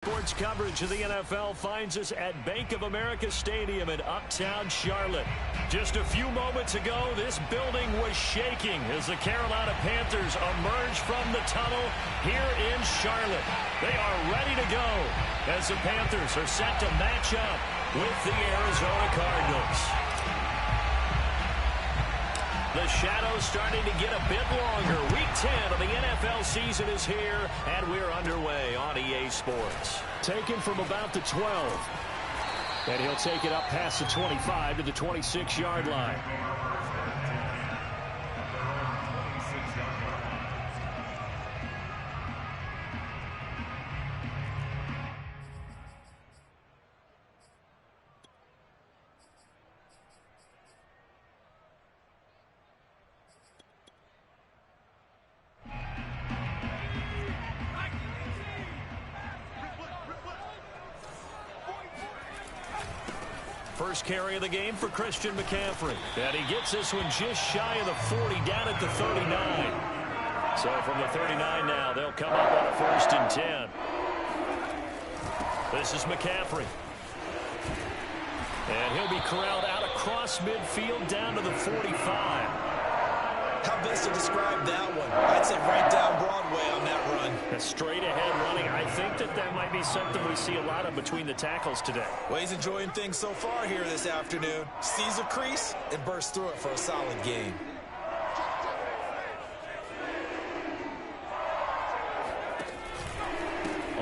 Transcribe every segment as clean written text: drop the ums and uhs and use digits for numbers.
Sports coverage of the NFL finds us at Bank of America Stadium in Uptown Charlotte. Just a few moments ago, this building was shaking as the Carolina Panthers emerged from the tunnel here in Charlotte. They are ready to go as the Panthers are set to match up with the Arizona Cardinals. The shadow's starting to get a bit longer. Week 10 of the NFL season is here, and we're underway on EA Sports. Taken from about the 12. And he'll take it up past the 25 to the 26-yard line. First carry of the game for Christian McCaffrey. And he gets this one just shy of the 40, down at the 39. So from the 39 now, they'll come up on a 1st and 10. This is McCaffrey. And he'll be corralled out across midfield down to the 45. How best to describe that one? I'd say right down Broadway on that run. A straight ahead running. I think that might be something we see a lot of between the tackles today. Well, he's enjoying things so far here this afternoon. Sees a crease and bursts through it for a solid game.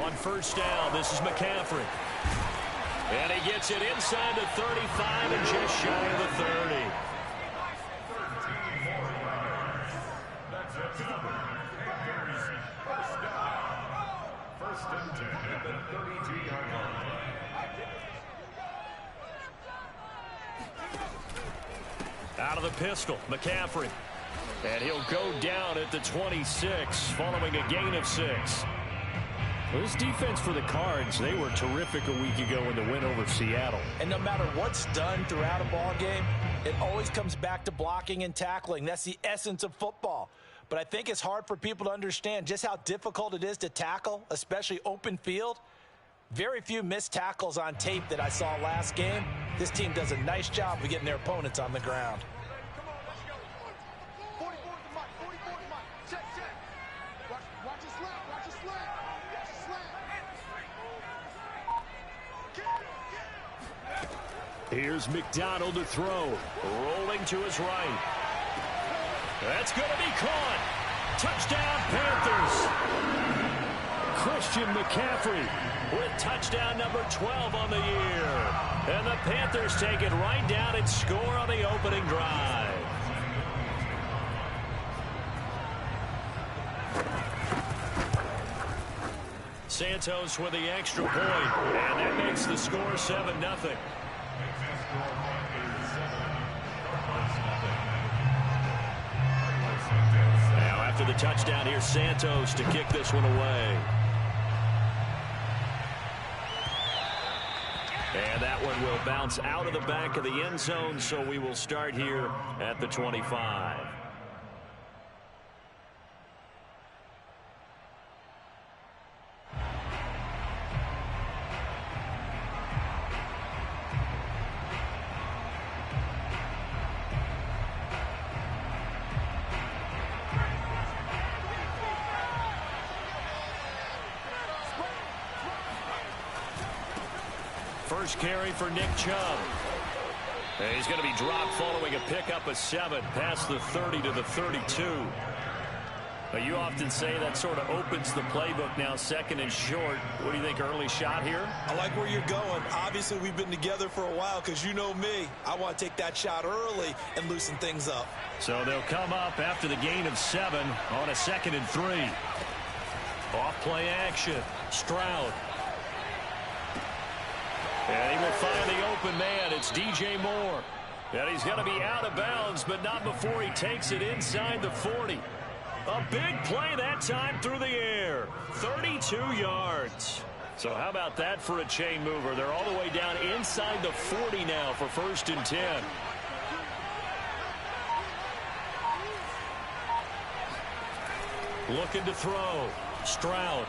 On 1st down, this is McCaffrey. And he gets it inside the 35 and just shy of the 30. Out of the pistol, McCaffrey. And he'll go down at the 26 following a gain of 6. Well, this defense for the Cards, they were terrific a week ago in the win over Seattle. And no matter what's done throughout a ball game, it always comes back to blocking and tackling. That's the essence of football. But I think it's hard for people to understand just how difficult it is to tackle, especially open field. Very few missed tackles on tape that I saw last game. This team does a nice job of getting their opponents on the ground. Here's McDonald to throw. Rolling to his right. That's going to be caught. Touchdown, Panthers. Christian McCaffrey with touchdown number 12 on the year. And the Panthers take it right down and score on the opening drive. Santos with the extra point, and that makes the score 7-0. Now after the touchdown, here's Santos to kick this one away. And that one will bounce out of the back of the end zone, so we will start here at the 25. First carry for Nick Chubb. And he's going to be dropped following a pickup of 7 past the 30 to the 32. Now, you often say that sort of opens the playbook now, 2nd and short. What do you think, early shot here? I like where you're going. Obviously, we've been together for a while because you know me. I want to take that shot early and loosen things up. So they'll come up after the gain of 7 on a 2nd and 3. Off play action. Stroud. And he will find the open man. It's DJ Moore. And he's going to be out of bounds, but not before he takes it inside the 40. A big play that time through the air. 32 yards. So how about that for a chain mover? They're all the way down inside the 40 now for 1st and 10. Looking to throw. Stroud.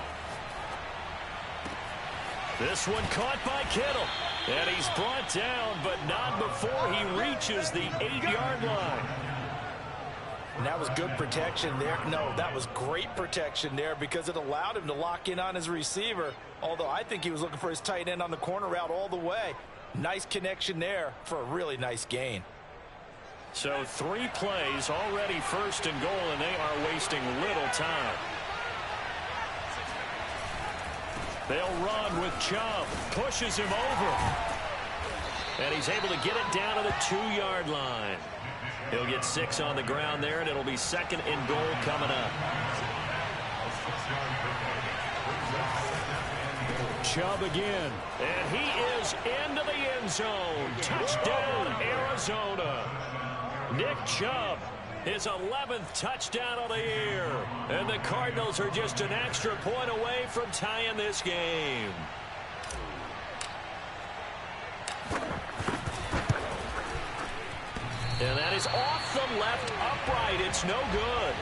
This one caught by Kittle. And he's brought down, but not before he reaches the 8-yard line. And that was good protection there. No, that was great protection there because it allowed him to lock in on his receiver. Although I think he was looking for his tight end on the corner route all the way. Nice connection there for a really nice gain. So 3 plays, already 1st and goal, and they are wasting little time. They'll run with Chubb. Pushes him over. And he's able to get it down to the 2-yard line. He'll get 6 on the ground there, and it'll be 2nd and goal coming up. Chubb again. And he is into the end zone. Touchdown, Arizona. Nick Chubb, his 11th touchdown of the year. And the Cardinals are just an extra point away from tying this game. And that is off the left upright. It's no good.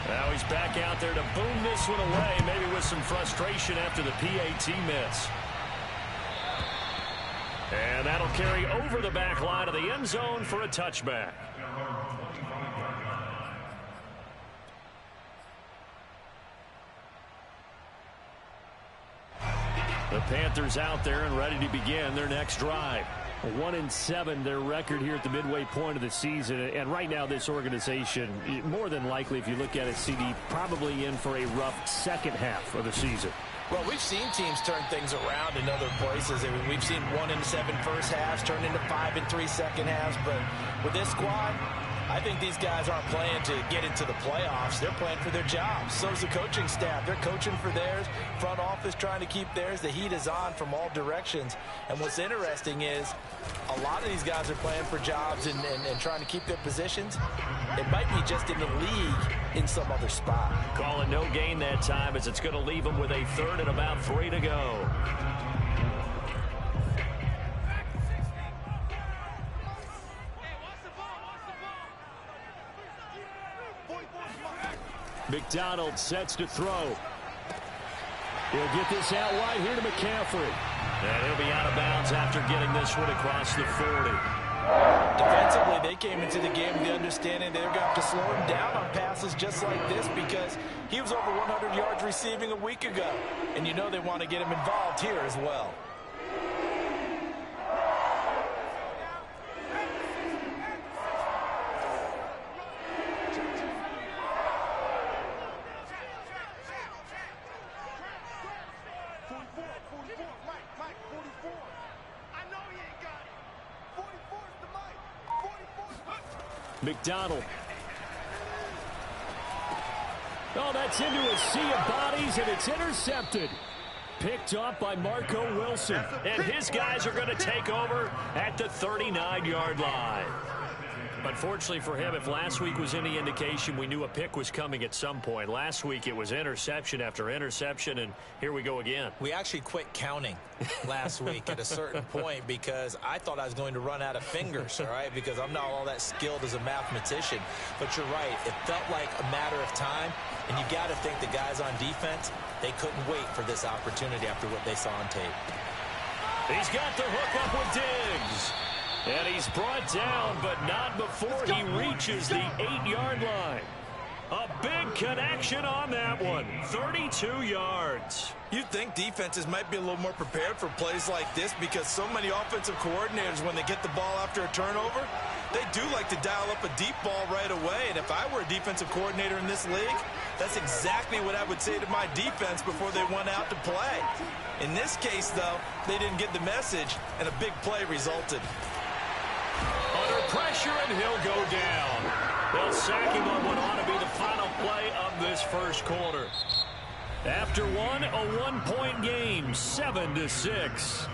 Now he's back out there to boom this one away, maybe with some frustration after the PAT miss. And that'll carry over the back line of the end zone for a touchback. The Panthers out there and ready to begin their next drive. 1-7 their record here at the midway point of the season, and right now this organization, more than likely, if you look at it, CD, probably in for a rough second half of the season. Well, we've seen teams turn things around in other places. I mean, we've seen 1-7 first halves turn into 5-3 second halves, but with this squad, I think these guys aren't playing to get into the playoffs. They're playing for their jobs. So is the coaching staff. They're coaching for theirs. Front office trying to keep theirs. The heat is on from all directions. And what's interesting is a lot of these guys are playing for jobs and trying to keep their positions. It might be just in the league in some other spot. Calling no gain that time as it's going to leave them with a 3rd and about 3 to go. McDonald sets to throw. He'll get this out wide here to McCaffrey. And he'll be out of bounds after getting this one across the 40. Defensively, they came into the game with the understanding they're going to have to slow him down on passes just like this because he was over 100 yards receiving a week ago. And you know they want to get him involved here as well. McDonald. Oh, that's into a sea of bodies, and it's intercepted. Picked up by Marco Wilson. And his guys are going to take over at the 39-yard line. Unfortunately for him, if last week was any indication, we knew a pick was coming at some point. Last week it was interception after interception, and here we go again. We actually quit counting last week at a certain point because I thought I was going to run out of fingers, all right, because I'm not all that skilled as a mathematician. But you're right. It felt like a matter of time, and you got to think the guys on defense, they couldn't wait for this opportunity after what they saw on tape. He's got the hook up with Diggs. And he's brought down, but not before he reaches the 8-yard line. A big connection on that one. 32 yards. You'd think defenses might be a little more prepared for plays like this because so many offensive coordinators, when they get the ball after a turnover, they do like to dial up a deep ball right away. And if I were a defensive coordinator in this league, that's exactly what I would say to my defense before they went out to play. In this case, though, they didn't get the message, and a big play resulted. Under pressure, and he'll go down. They'll sack him on what ought to be the final play of this first quarter. After one, a one-point game, 7-6.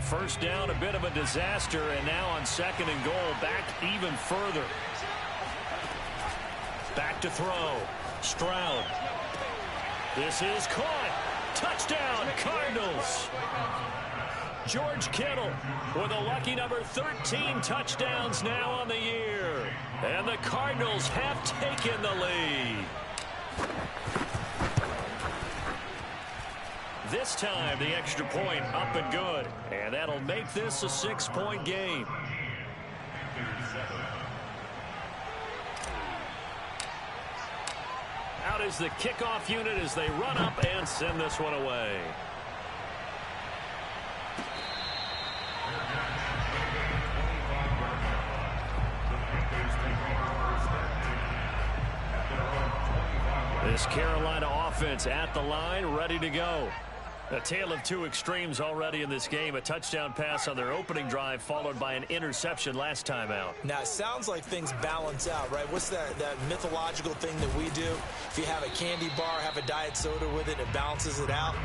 First down, a bit of a disaster, and now on 2nd and goal, back even further. Back to throw. Stroud. This is caught. Touchdown, Cardinals. George Kittle with a lucky number 13 touchdowns now on the year. And the Cardinals have taken the lead. This time, the extra point up and good. And that'll make this a 6-point game. Out is the kickoff unit as they run up and send this one away. This Carolina offense at the line, ready to go. A tale of two extremes already in this game. A touchdown pass on their opening drive, followed by an interception last time out. Now, it sounds like things balance out, right? What's that mythological thing that we do? If you have a candy bar, have a diet soda with it, it balances it out.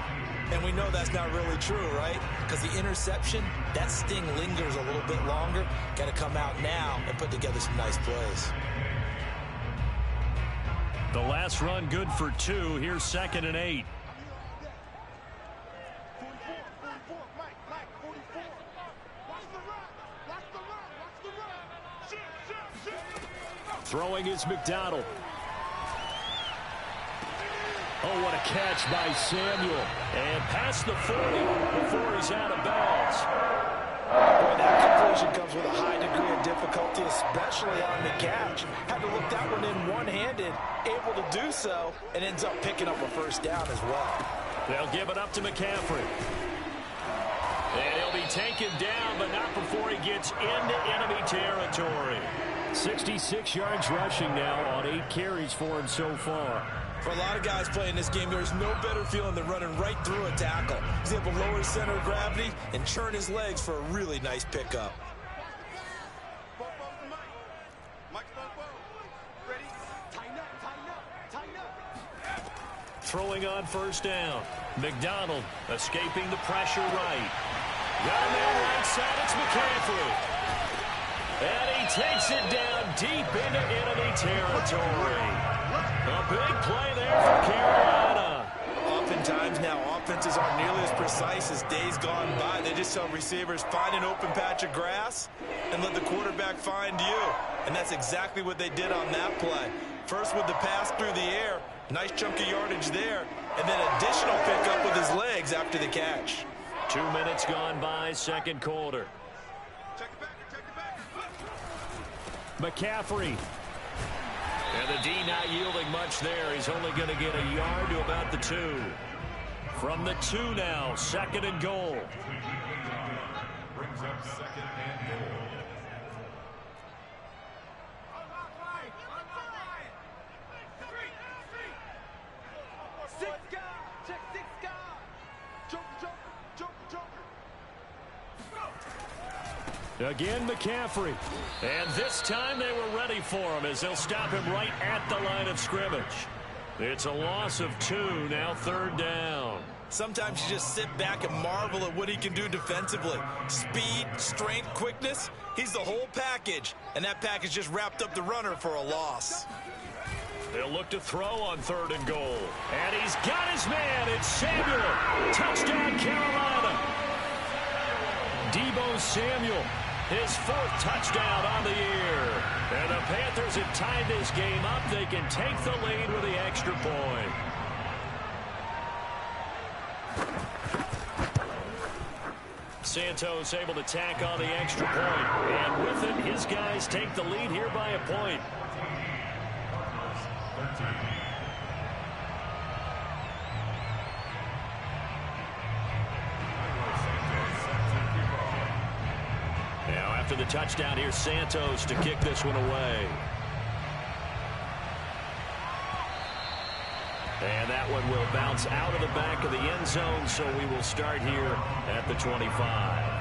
And we know that's not really true, right? Because the interception, that sting lingers a little bit longer. Got to come out now and put together some nice plays. The last run good for 2. Here's 2nd and 8. Throwing is McDonald. Oh, what a catch by Samuel. And past the 40 before he's out of bounds. Boy, that completion comes with a high degree of difficulty, especially on the catch. Had to look that one in one-handed, able to do so, and ends up picking up a first down as well. They'll give it up to McCaffrey. And he'll be taken down, but not before he gets into enemy territory. 66 yards rushing now on 8 carries for him so far. For a lot of guys playing this game, there's no better feeling than running right through a tackle. He's able to lower his center of gravity and churn his legs for a really nice pickup. Throwing on first down. McDonald escaping the pressure right. Got a man right side. It's McCaffrey. And he takes it down deep into enemy territory. A big play there for Carolina. Oftentimes now, offenses aren't nearly as precise as days gone by. They just tell receivers, find an open patch of grass and let the quarterback find you. And that's exactly what they did on that play. First with the pass through the air, nice chunk of yardage there, and then additional pickup with his legs after the catch. 2 minutes gone by, second quarter. McCaffrey. And the D not yielding much there. He's only going to get a yard to about the 2. From the 2 now, 2nd and goal. Brings up 2nd and goal. Again, McCaffrey. And this time they were ready for him as they'll stop him right at the line of scrimmage. It's a loss of 2, now 3rd down. Sometimes you just sit back and marvel at what he can do defensively. Speed, strength, quickness, he's the whole package. And that package just wrapped up the runner for a loss. They'll look to throw on 3rd and goal. And he's got his man. It's Samuel. Touchdown, Carolina. Deebo Samuel. His 4th touchdown on the year. And the Panthers have tied this game up. They can take the lead with the extra point. Santos able to tack on the extra point. And with it, his guys take the lead here by a point. Now after the touchdown, here's Santos to kick this one away. And that one will bounce out of the back of the end zone, so we will start here at the 25.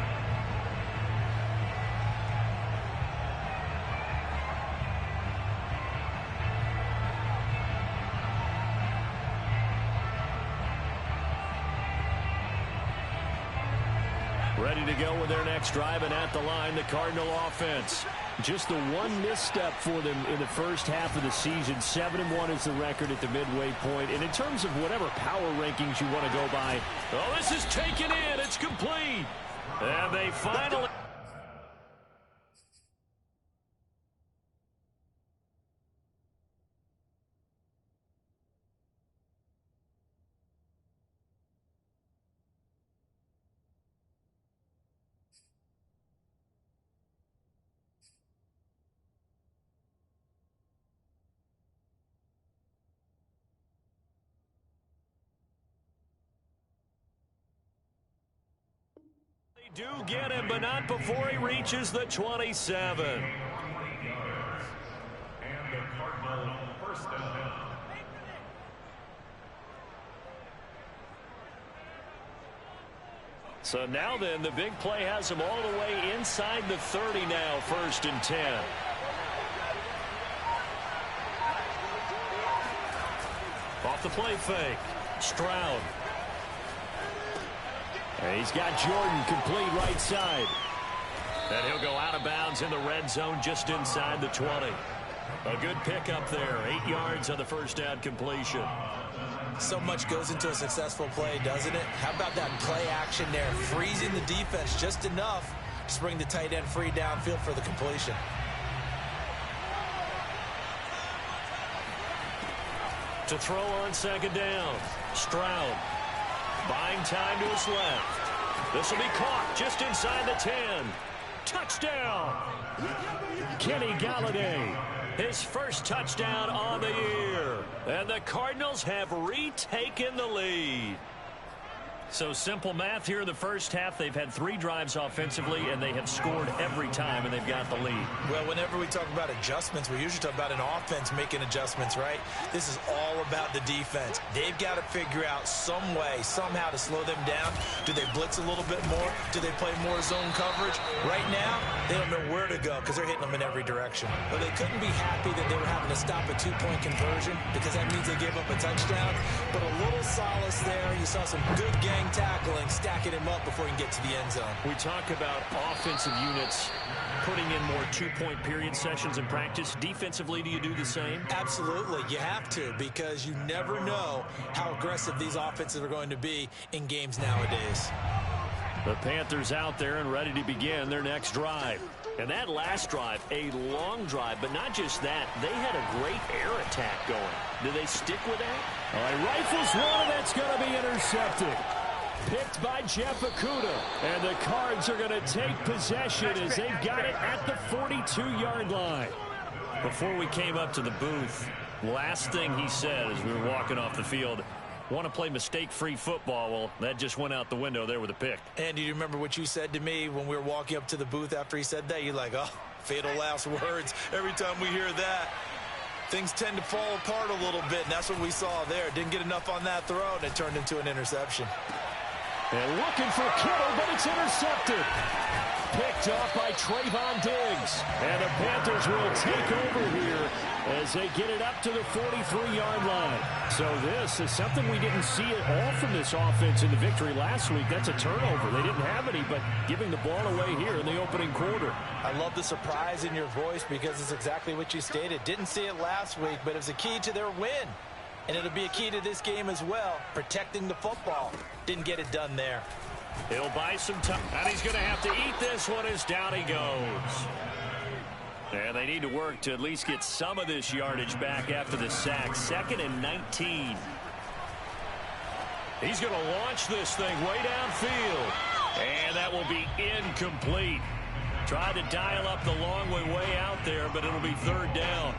Ready to go with their next drive, and at the line, the Cardinal offense. Just the one misstep for them in the first half of the season. 7-1 is the record at the midway point. And in terms of whatever power rankings you want to go by, oh, this is taken in. It's complete. they finally... do get him, but not before he reaches the 27. And the Cardinal first down. So now then, the big play has him all the way inside the 30 now, 1st and 10. Off the play fake. Stroud. And he's got Jordan complete right side. And he'll go out of bounds in the red zone just inside the 20. A good pickup there. 8 yards on the first down completion. So much goes into a successful play, doesn't it? How about that play action there? Freezing the defense just enough to bring the tight end free downfield for the completion. To throw on 2nd down. Stroud. Buying time to his left. This will be caught just inside the 10. Touchdown. Kenny Galladay. His first touchdown on the year. And the Cardinals have retaken the lead. So simple math here in the first half. They've had 3 drives offensively, and they have scored every time, and they've got the lead. Well, whenever we talk about adjustments, we usually talk about an offense making adjustments, right? This is all about the defense. They've got to figure out some way, somehow to slow them down. Do they blitz a little bit more? Do they play more zone coverage? Right now, they don't know where to go because they're hitting them in every direction. But they couldn't be happy that they were having to stop a 2-point conversion because that means they gave up a touchdown. But a little solace there. You saw some good game tackling, stacking him up before he can get to the end zone. We talk about offensive units putting in more 2-point period sessions in practice. Defensively, do you do the same? Absolutely. You have to, because you never know how aggressive these offenses are going to be in games nowadays. The Panthers out there and ready to begin their next drive. And that last drive, a long drive, but not just that. They had a great air attack going. Do they stick with that? All right, rifles one, and that's going to be intercepted. Picked by Jeff Okudah. And the Cards are going to take possession as they've got it at the 42-yard line. Before we came up to the booth, last thing he said as we were walking off the field, want to play mistake-free football. Well, that just went out the window there with a pick. And do you remember what you said to me when we were walking up to the booth after he said that? You're like, oh, fatal last words. Every time we hear that, things tend to fall apart a little bit, and that's what we saw there. Didn't get enough on that throw, and it turned into an interception. And looking for Kittle, but it's intercepted. Picked off by Trayvon Diggs. And the Panthers will take over here as they get it up to the 43-yard line. So this is something we didn't see at all from this offense in the victory last week. That's a turnover. They didn't have any, but giving the ball away here in the opening quarter. I love the surprise in your voice because it's exactly what you stated. Didn't see it last week, but it was a key to their win. And it'll be a key to this game as well, protecting the football. Didn't get it done there. He'll buy some time, and he's going to have to eat this one as down he goes. And they need to work to at least get some of this yardage back after the sack. 2nd and 19. He's going to launch this thing way downfield. And that will be incomplete. Tried to dial up the long way out there, but it'll be 3rd down.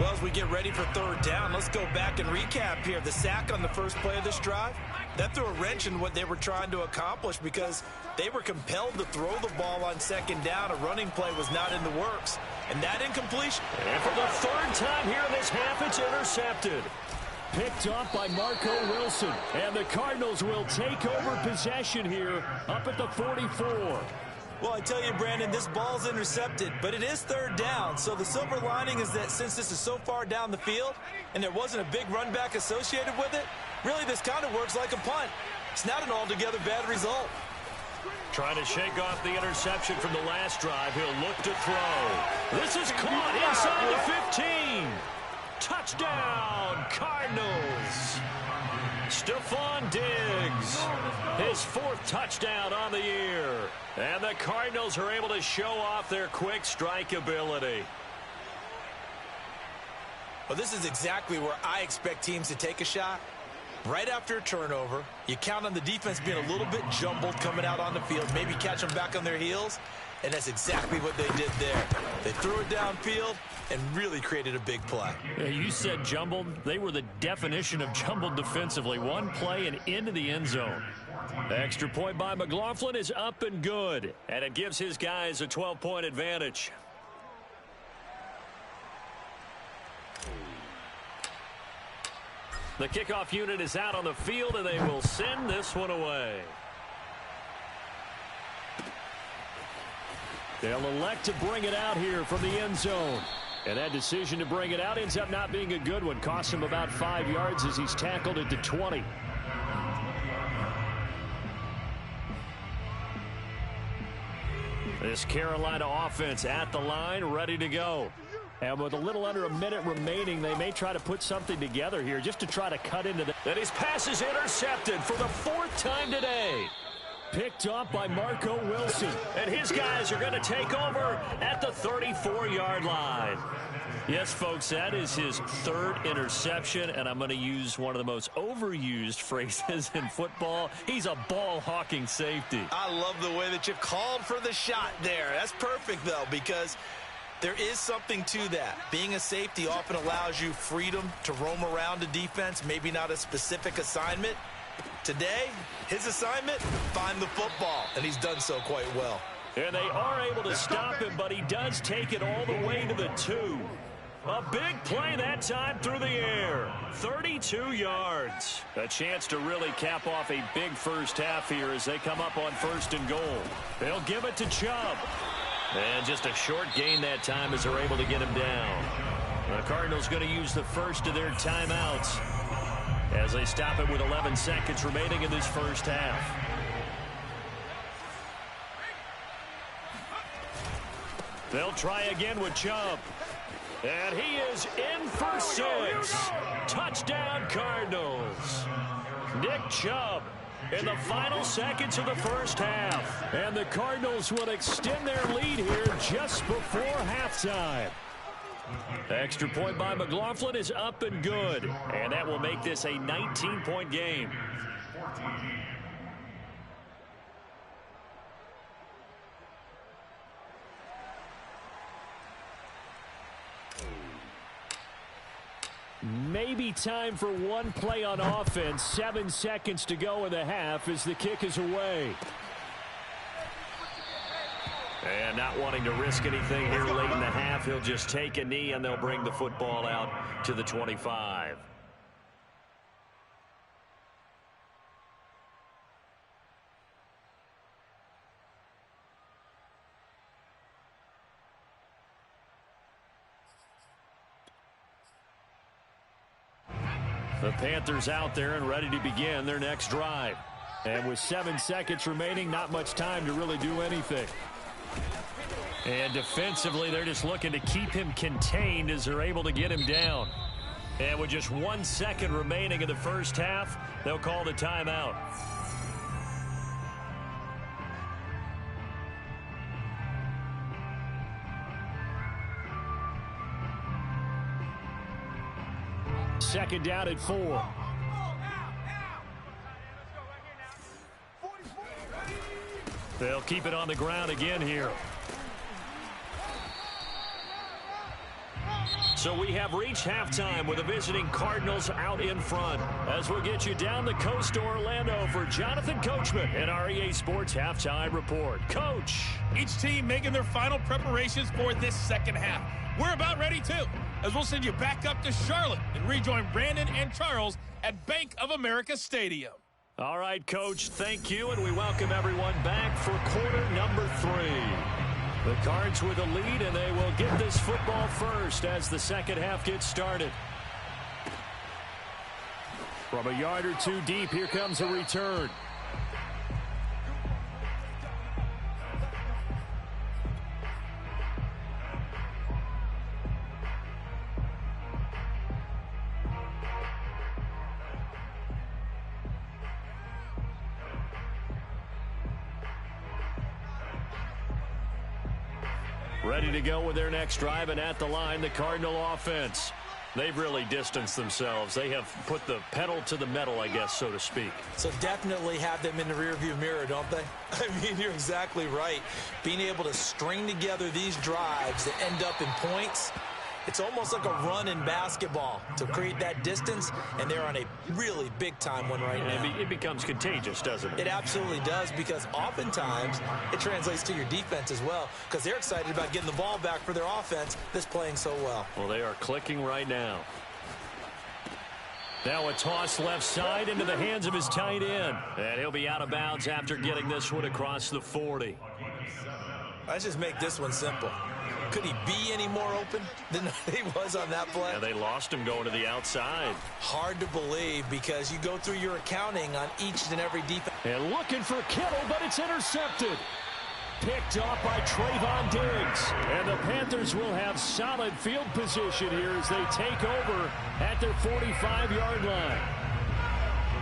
Well, as we get ready for 3rd down, let's go back and recap here. The sack on the first play of this drive, that threw a wrench in what they were trying to accomplish because they were compelled to throw the ball on 2nd down. A running play was not in the works. And that incompletion. And for the 3rd time here in this half, it's intercepted. Picked off by Marco Wilson. And the Cardinals will take over possession here up at the 44. Well, I tell you, Brandon, this ball's intercepted, but it is 3rd down. So the silver lining is that since this is so far down the field and there wasn't a big run back associated with it, really this kind of works like a punt. It's not an altogether bad result. Trying to shake off the interception from the last drive. He'll look to throw. This is caught inside the 15. Touchdown, Cardinals. Stephon Diggs, his 4th touchdown on the year. And the Cardinals are able to show off their quick strike ability. Well, this is exactly where I expect teams to take a shot. Right after a turnover, you count on the defense being a little bit jumbled coming out on the field, maybe catch them back on their heels, and that's exactly what they did there. They threw it downfield and really created a big play. Yeah, you said jumbled. They were the definition of jumbled defensively. One play and into the end zone. The extra point by McLaughlin is up and good, and it gives his guys a 12-point advantage. The kickoff unit is out on the field, and they will send this one away. They'll elect to bring it out here from the end zone. And that decision to bring it out ends up not being a good one. Costs him about 5 yards as he's tackled at the 20. This Carolina offense at the line, ready to go. And with a little under a minute remaining, they may try to put something together here just to try to cut into the... And his pass is intercepted for the 4th time today. Picked off by Marco Wilson. And his guys are going to take over at the 34-yard line. Yes, folks, that is his 3rd interception, and I'm going to use one of the most overused phrases in football. He's a ball-hawking safety. I love the way that you called for the shot there. That's perfect, though, because there is something to that. Being a safety often allows you freedom to roam around the defense, maybe not a specific assignment. Today, his assignment, find the football, and he's done so quite well. And they are able to stop him, but he does take it all the way to the 2. A big play that time through the air. 32 yards. A chance to really cap off a big first half here as they come up on 1st and goal. They'll give it to Chubb. And just a short gain that time as they're able to get him down. The Cardinals going to use the first of their timeouts as they stop it with 11 seconds remaining in this first half. They'll try again with Chubb. And he is in for 6. Touchdown, Cardinals. Nick Chubb in the final seconds of the first half. And the Cardinals will extend their lead here just before halftime. Extra point by McLaughlin is up and good. And that will make this a 19-point game. Maybe time for one play on offense. 7 seconds to go in the half as the kick is away. And not wanting to risk anything here late in the half, he'll just take a knee and they'll bring the football out to the 25. The Panthers out there and ready to begin their next drive. And with 7 seconds remaining, not much time to really do anything. And defensively, they're just looking to keep him contained as they're able to get him down. And with just 1 second remaining in the first half, they'll call the timeout. Second down at 4. They'll keep it on the ground again here. So we have reached halftime with the visiting Cardinals out in front. As we'll get you down the coast to Orlando for Jonathan Coachman and our EA Sports Halftime Report. Coach. Each team making their final preparations for this second half. We're about ready too, as we'll send you back up to Charlotte and rejoin Brandon and Charles at Bank of America Stadium. All right, Coach, thank you, and we welcome everyone back for quarter number 3. The Cards with a lead, and they will get this football first as the second half gets started. From a yard or two deep, here comes a return. Ready to go with their next drive, and at the line, the Cardinal offense. They've really distanced themselves. They have put the pedal to the metal, I guess, so to speak. So definitely have them in the rearview mirror, don't they? I mean, you're exactly right. Being able to string together these drives that end up in points, it's almost like a run in basketball to create that distance, and they're on a really big-time one right now. It becomes contagious, doesn't it? It absolutely does, because oftentimes it translates to your defense as well, because they're excited about getting the ball back for their offense that's playing so well. Well, they are clicking right now. Now a toss left side into the hands of his tight end. And he'll be out of bounds after getting this one across the 40. Let's just make this one simple. Could he be any more open than he was on that play? Yeah, they lost him going to the outside. Hard to believe, because you go through your accounting on each and every defense. And looking for Kittle, but it's intercepted. Picked off by Trayvon Diggs. And the Panthers will have solid field position here as they take over at their 45-yard line.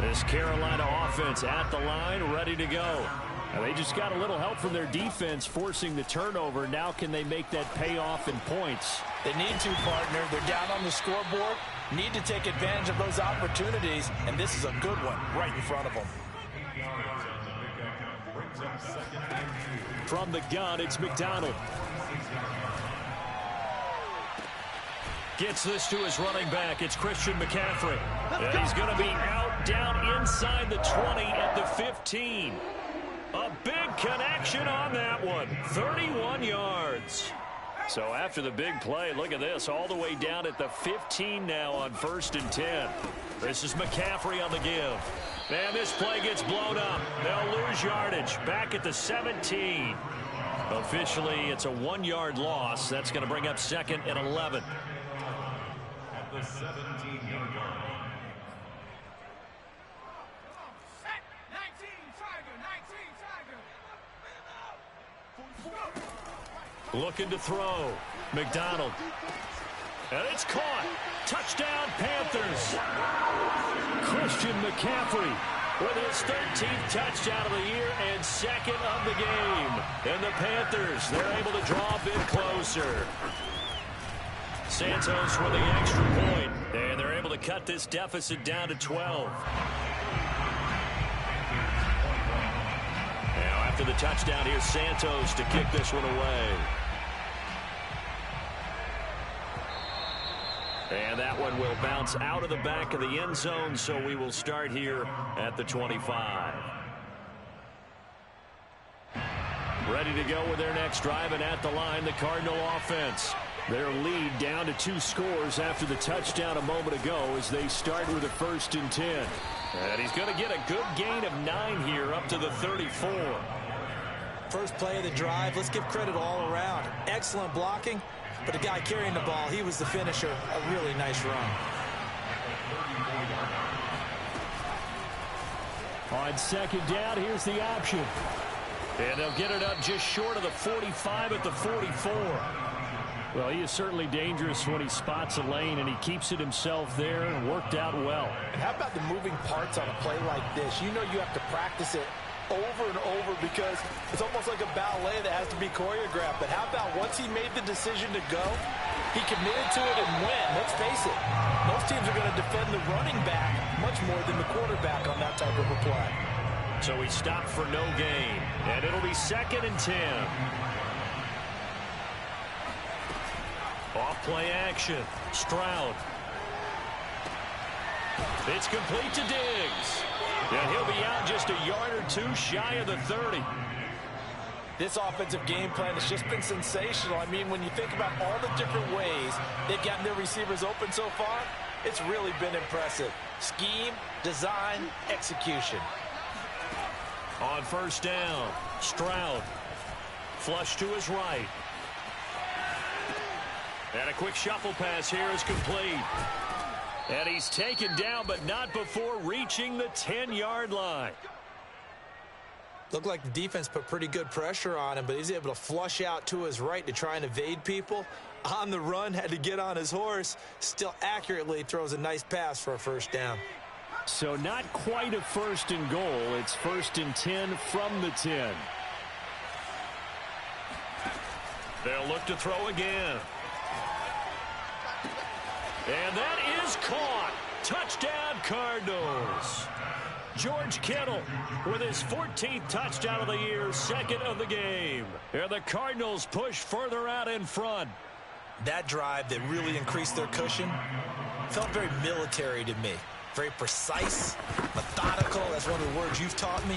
This Carolina offense at the line, ready to go. Now they just got a little help from their defense forcing the turnover. Now can they make that pay off in points? They need to, partner. They're down on the scoreboard. Need to take advantage of those opportunities, and this is a good one right in front of them. From the gun, it's McDonald. Gets this to his running back. It's Christian McCaffrey. And he's going to be out down inside the 20 at the 15. A big connection on that one. 31 yards. So after the big play, look at this. All the way down at the 15 now on 1st and 10. This is McCaffrey on the give. And this play gets blown up. They'll lose yardage. Back at the 17. Officially, it's a 1-yard loss. That's going to bring up 2nd and 11. At the 17-yard line. Looking to throw. McDonald. And it's caught. Touchdown, Panthers. Christian McCaffrey with his 13th touchdown of the year and 2nd of the game. And the Panthers, they're able to draw a bit closer. Santos with the extra point. And they're able to cut this deficit down to 12. Now after the touchdown, here's Santos to kick this one away. And that one will bounce out of the back of the end zone, so we will start here at the 25. Ready to go with their next drive, and at the line, the Cardinal offense. Their lead down to 2 scores after the touchdown a moment ago as they start with a 1st and 10. And he's going to get a good gain of 9 here up to the 34. First play of the drive, let's give credit all around. Excellent blocking. But the guy carrying the ball, he was the finisher. A really nice run. On 2nd down, here's the option. And they'll get it up just short of the 45 at the 44. Well, he is certainly dangerous when he spots a lane, and he keeps it himself there and worked out well. And how about the moving parts on a play like this? You know you have to practice it over and over because it's almost like a ballet that has to be choreographed. But how about once he made the decision to go, he committed to it and went. Let's face it, most teams are going to defend the running back much more than the quarterback on that type of a play. So he stopped for no gain, and it'll be 2nd and 10. Off play action, Stroud. It's complete to Diggs. And he'll be out just a yard or 2 shy of the 30. This offensive game plan has just been sensational. I mean, when you think about all the different ways they've gotten their receivers open so far, it's really been impressive. Scheme, design, execution. On 1st down, Stroud. Flush to his right. And a quick shuffle pass here is complete. And he's taken down, but not before reaching the 10-yard line. Looked like the defense put pretty good pressure on him, but he's able to flush out to his right to try and evade people. On the run, had to get on his horse. Still accurately throws a nice pass for a 1st down. So not quite a 1st and goal. It's 1st and 10 from the 10. They'll look to throw again. And that is caught. Touchdown, Cardinals. George Kittle with his 14th touchdown of the year, second of the game. And the Cardinals push further out in front. That drive that really increased their cushion felt very military to me. Very precise, methodical. That's one of the words you've taught me.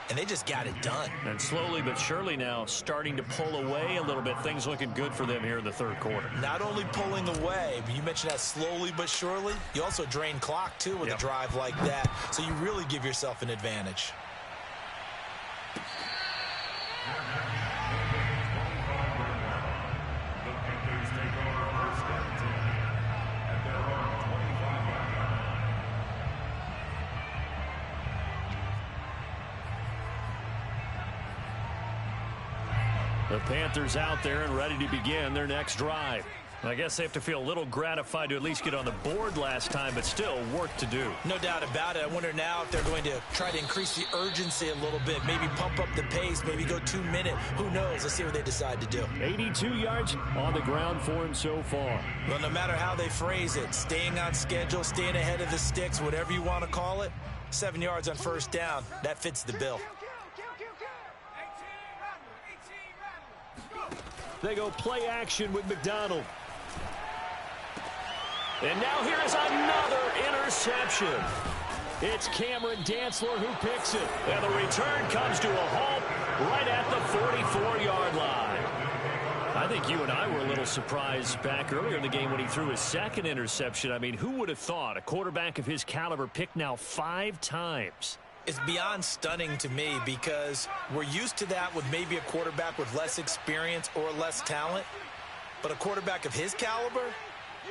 And they just got it done. And slowly but surely now starting to pull away a little bit. Things looking good for them here in the third quarter. Not only pulling away, but you mentioned that slowly but surely. You also drain clock, too, with a drive like that. So you really give yourself an advantage. The Panthers out there and ready to begin their next drive. I guess they have to feel a little gratified to at least get on the board last time, but still work to do. No doubt about it. I wonder now if they're going to try to increase the urgency a little bit, maybe pump up the pace, maybe go 2 minute. Who knows? Let's see what they decide to do. 82 yards on the ground for him so far. Well, no matter how they phrase it, staying on schedule, staying ahead of the sticks, whatever you want to call it, 7 yards on first down, that fits the bill. They go play action with McDonald. And now here is another interception. It's Cameron Dantzler who picks it. And the return comes to a halt right at the 44-yard line. I think you and I were a little surprised back earlier in the game when he threw his second interception. I mean, who would have thought a quarterback of his caliber picked now 5 times? It's beyond stunning to me because we're used to that with maybe a quarterback with less experience or less talent. But a quarterback of his caliber,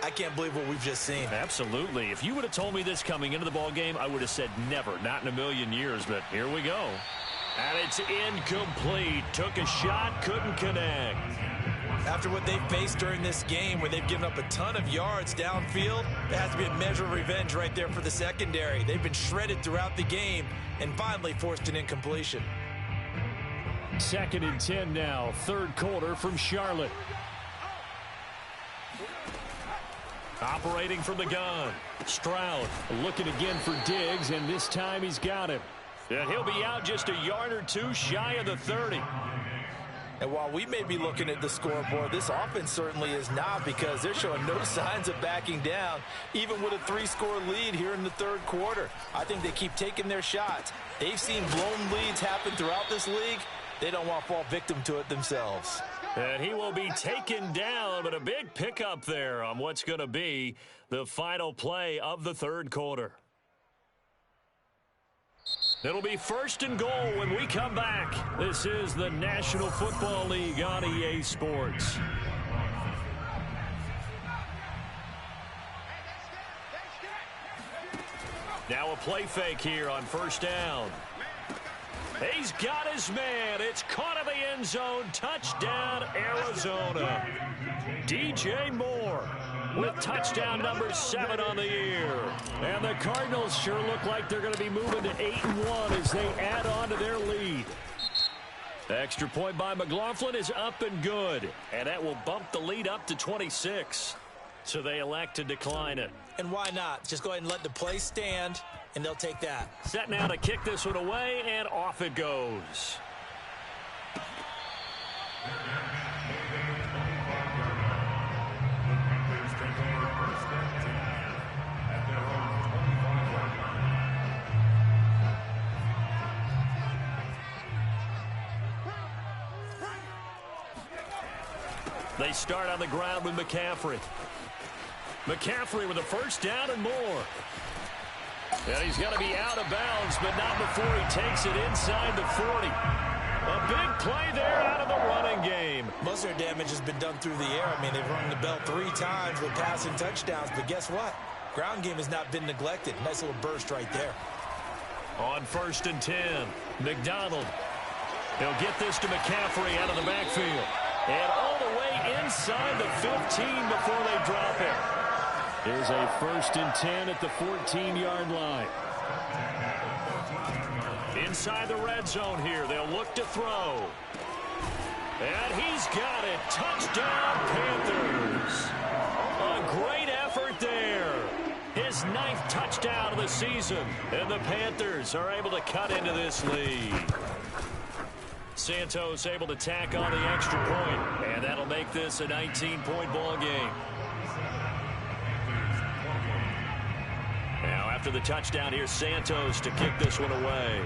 I can't believe what we've just seen. Absolutely. If you would have told me this coming into the ball game, I would have said never, not in a million years. But here we go. And it's incomplete. Took a shot, couldn't connect. After what they've faced during this game where they've given up a ton of yards downfield, there has to be a measure of revenge right there for the secondary. They've been shredded throughout the game and finally forced an incompletion. 2nd and 10 now, third quarter from Charlotte. Operating from the gun. Stroud looking again for Diggs, and this time he's got him. And he'll be out just a yard or two shy of the 30. And while we may be looking at the scoreboard, this offense certainly is not, because they're showing no signs of backing down, even with a 3-score lead here in the third quarter. I think they keep taking their shots. They've seen blown leads happen throughout this league. They don't want to fall victim to it themselves. And he will be taken down, but a big pickup there on what's going to be the final play of the third quarter. It'll be 1st and goal when we come back. This is the National Football League on EA Sports. Now a play fake here on first down. He's got his man. It's caught in the end zone. Touchdown, Arizona. DJ Moore with touchdown number 7 on the year. And the Cardinals sure look like they're going to be moving to 8-1 as they add on to their lead. The extra point by McLaughlin is up and good. And that will bump the lead up to 26. So they elect to decline it. And why not? Just go ahead and let the play stand, and they'll take that. Set now to kick this one away, and off it goes. They start on the ground with McCaffrey. McCaffrey with a first down and more. And he's got to be out of bounds, but not before he takes it inside the 40. A big play there out of the running game. Most of their damage has been done through the air. I mean, they've rung the bell 3 times with passing touchdowns, but guess what? Ground game has not been neglected. Nice little burst right there. On 1st and 10, McDonald. He'll get this to McCaffrey out of the backfield. And all the way inside the 15 before they drop it. Here's a 1st and 10 at the 14-yard line. Inside the red zone here. They'll look to throw. And he's got it. Touchdown, Panthers. A great effort there. His 9th touchdown of the season. And the Panthers are able to cut into this lead. Santos able to tack on the extra point. And that'll make this a 19-point ball game. Now after the touchdown, here's Santos to kick this one away.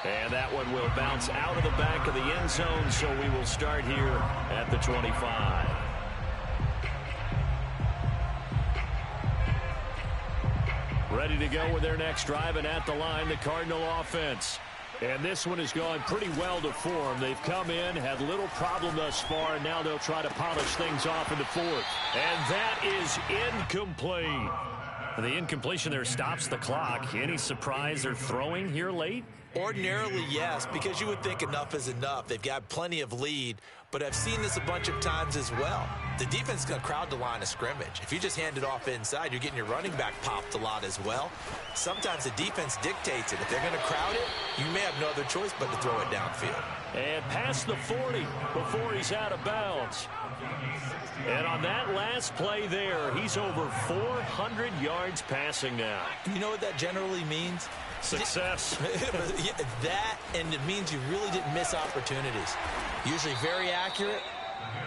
And that one will bounce out of the back of the end zone, so we will start here at the 25. Ready to go with their next drive, and at the line, the Cardinal offense. And this one has gone pretty well to form. They've come in, had little problem thus far, and now they'll try to polish things off in the 4th. And that is incomplete. The incompletion there stops the clock. Any surprise they're throwing here late? Ordinarily, yes, because you would think enough is enough. They've got plenty of lead, but I've seen this a bunch of times as well. The defense is going to crowd the line of scrimmage. If you just hand it off inside, you're getting your running back popped a lot as well. Sometimes the defense dictates it. If they're going to crowd it, you may have no other choice but to throw it downfield. And past the 40 before he's out of bounds. And on that last play there, he's over 400 yards passing now. You know what that generally means? Success. That, and it means you really didn't miss opportunities. Usually very accurate.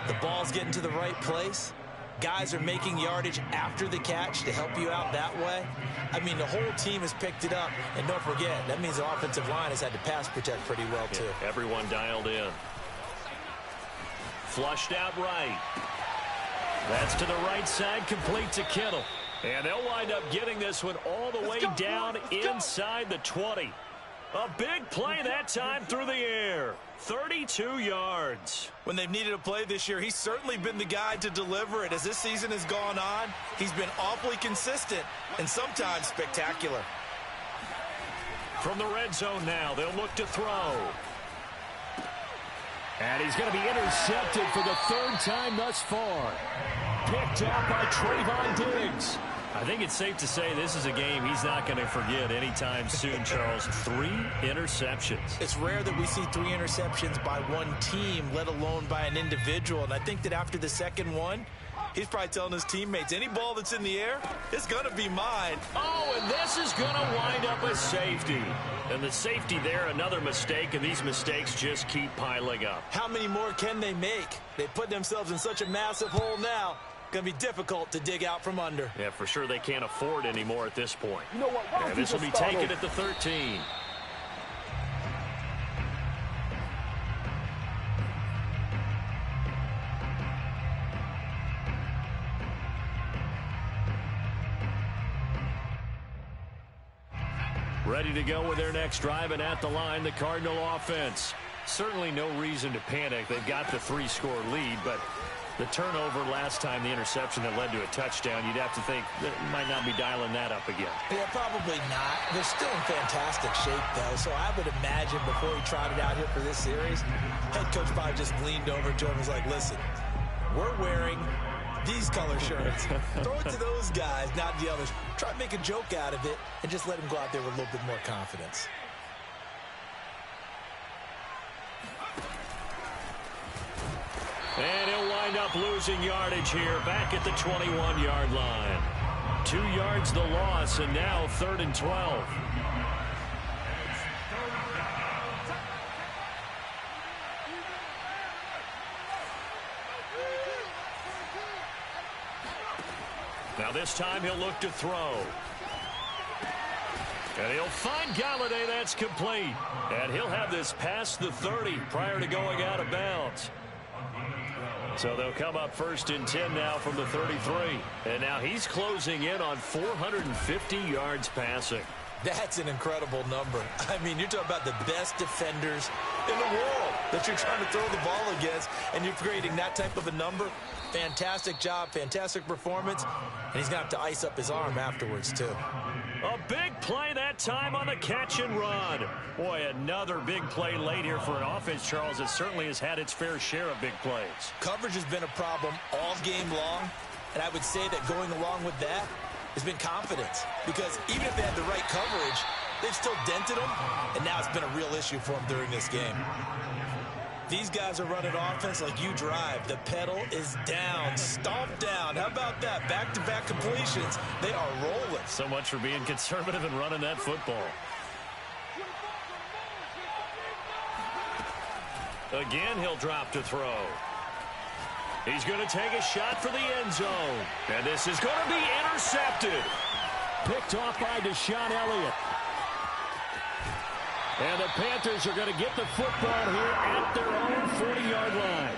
The ball's getting to the right place. Guys are making yardage after the catch to help you out that way. I mean, the whole team has picked it up. And don't forget, that means the offensive line has had to pass protect pretty well, too. Yeah, everyone dialed in. Flushed out right. That's to the right side, complete to Kittle. And they'll wind up getting this one all the way down inside the 20. A big play that time through the air. 32 yards. When they've needed a play this year, he's certainly been the guy to deliver it. As this season has gone on, he's been awfully consistent and sometimes spectacular. From the red zone now, they'll look to throw. And he's going to be intercepted for the 3rd time thus far. Picked out by Trayvon Diggs. I think it's safe to say this is a game he's not going to forget anytime soon, Charles. 3 interceptions. It's rare that we see 3 interceptions by one team, let alone by an individual. And I think that after the 2nd one, he's probably telling his teammates, any ball that's in the air, it's going to be mine. Oh, and this is going to wind up a safety. And the safety there, another mistake, and these mistakes just keep piling up. How many more can they make? They put themselves in such a massive hole now. Going to be difficult to dig out from under. Yeah, for sure they can't afford anymore at this point. You know what? And this will be taken at the 13. Ready to go with their next drive, and at the line, the Cardinal offense. Certainly no reason to panic. They've got the 3-score lead, but the turnover last time, the interception that led to a touchdown, you'd have to think that might not be dialing that up again. Yeah, probably not. They're still in fantastic shape, though, so I would imagine before he trotted out here for this series, head coach probably just leaned over to him and was like, listen, we're wearing these color shirts. Throw it to those guys, not the others. Try to make a joke out of it and just let him go out there with a little bit more confidence. And he'll wind up losing yardage here back at the 21-yard line. 2 yards the loss, and now 3rd and 12. Now this time he'll look to throw. And he'll find Galladay. That's complete. And he'll have this past the 30 prior to going out of bounds. So they'll come up 1st and 10 now from the 33. And now he's closing in on 450 yards passing. That's an incredible number. I mean, you're talking about the best defenders in the world that you're trying to throw the ball against, and you're creating that type of a number. Fantastic job, fantastic performance, and he's going to have to ice up his arm afterwards, too. A big play that time on the catch and run. Boy, another big play late here for an offense, Charles, that certainly has had its fair share of big plays. Coverage has been a problem all game long, and I would say that going along with that has been confidence, because even if they had the right coverage, they've still dented them, and now it's been a real issue for them during this game. These guys are running offense like you drive. The pedal is down, stomped down. How about that? Back-to-back completions. They are rolling. So much for being conservative and running that football. Again, he'll drop to throw. He's going to take a shot for the end zone. And this is going to be intercepted. Picked off by Deshaun Elliott. And the Panthers are going to get the football here at their own 40-yard line.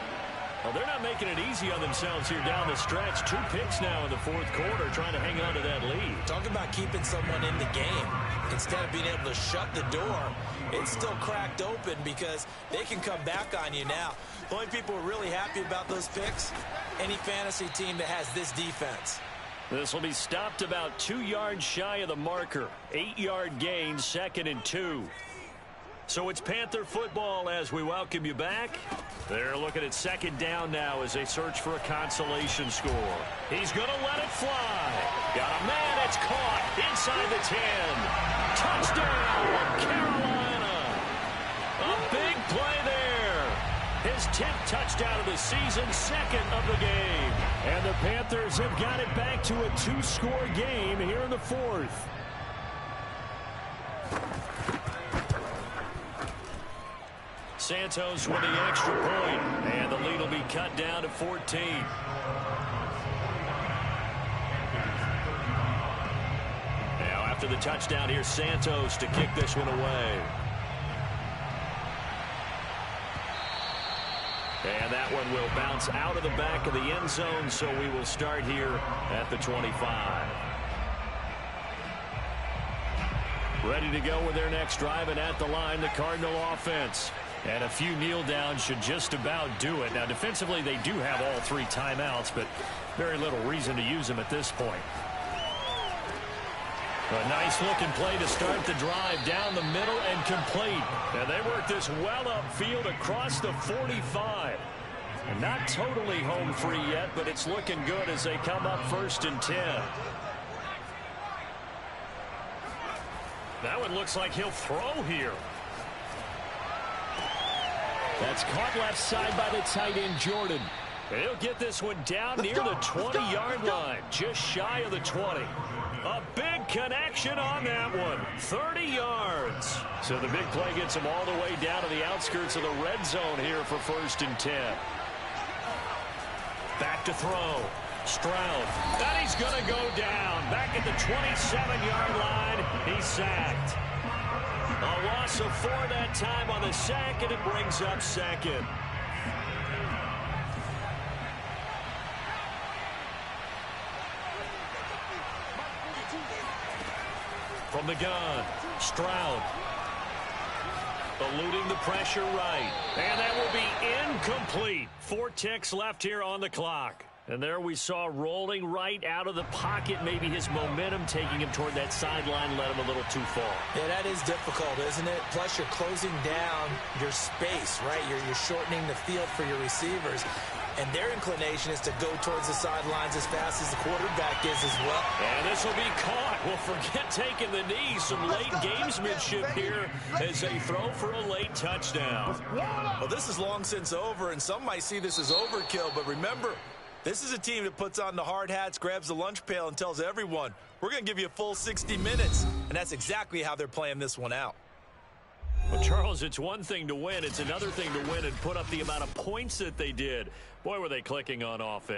Well, they're not making it easy on themselves here down the stretch. 2 picks now in the fourth quarter trying to hang on to that lead. Talk about keeping someone in the game. Instead of being able to shut the door, it's still cracked open because they can come back on you now. The only people who are really happy about those picks, any fantasy team that has this defense. This will be stopped about 2 yards shy of the marker. 8-yard gain, 2nd and 2. So it's Panther football as we welcome you back. They're looking at 2nd down now as they search for a consolation score. He's going to let it fly. Got a man, it's caught inside the 10. Touchdown, Carolina. A big play there. His 10th touchdown of the season, 2nd of the game. And the Panthers have got it back to a 2-score game here in the 4th. Santos with the extra point, and the lead will be cut down to 14. Now after the touchdown, here's Santos to kick this one away. And that one will bounce out of the back of the end zone, so we will start here at the 25. Ready to go with their next drive, and at the line, the Cardinal offense. And a few kneel downs should just about do it. Now, defensively, they do have all 3 timeouts, but very little reason to use them at this point. A nice-looking play to start the drive down the middle and complete. And they work this well upfield across the 45. And not totally home free yet, but it's looking good as they come up 1st and 10. That one looks like he'll throw here. That's caught left side by the tight end, Jordan. And he'll get this one down near the 20-yard line, just shy of the 20. A big connection on that one, 30 yards. So the big play gets him all the way down to the outskirts of the red zone here for 1st and 10. Back to throw. Stroud. And he's going to go down. Back at the 27-yard line, he's sacked. A loss of 4 that time on the sack, and it brings up 2nd. From the gun, Stroud. Eluding the pressure right. And that will be incomplete. 4 ticks left here on the clock. And there we saw rolling right out of the pocket. Maybe his momentum taking him toward that sideline led him a little too far. Yeah, that is difficult, isn't it? Plus, you're closing down your space, right? You're shortening the field for your receivers. And their inclination is to go towards the sidelines as fast as the quarterback is as well. And this will be caught. Well, forget taking the knee. Some late gamesmanship here as they throw for a late touchdown. Well, this is long since over, and some might see this as overkill. But remember, this is a team that puts on the hard hats, grabs the lunch pail, and tells everyone, we're going to give you a full 60 minutes. And that's exactly how they're playing this one out. Well, Charles, it's one thing to win. It's another thing to win and put up the amount of points that they did. Boy, were they clicking on offense.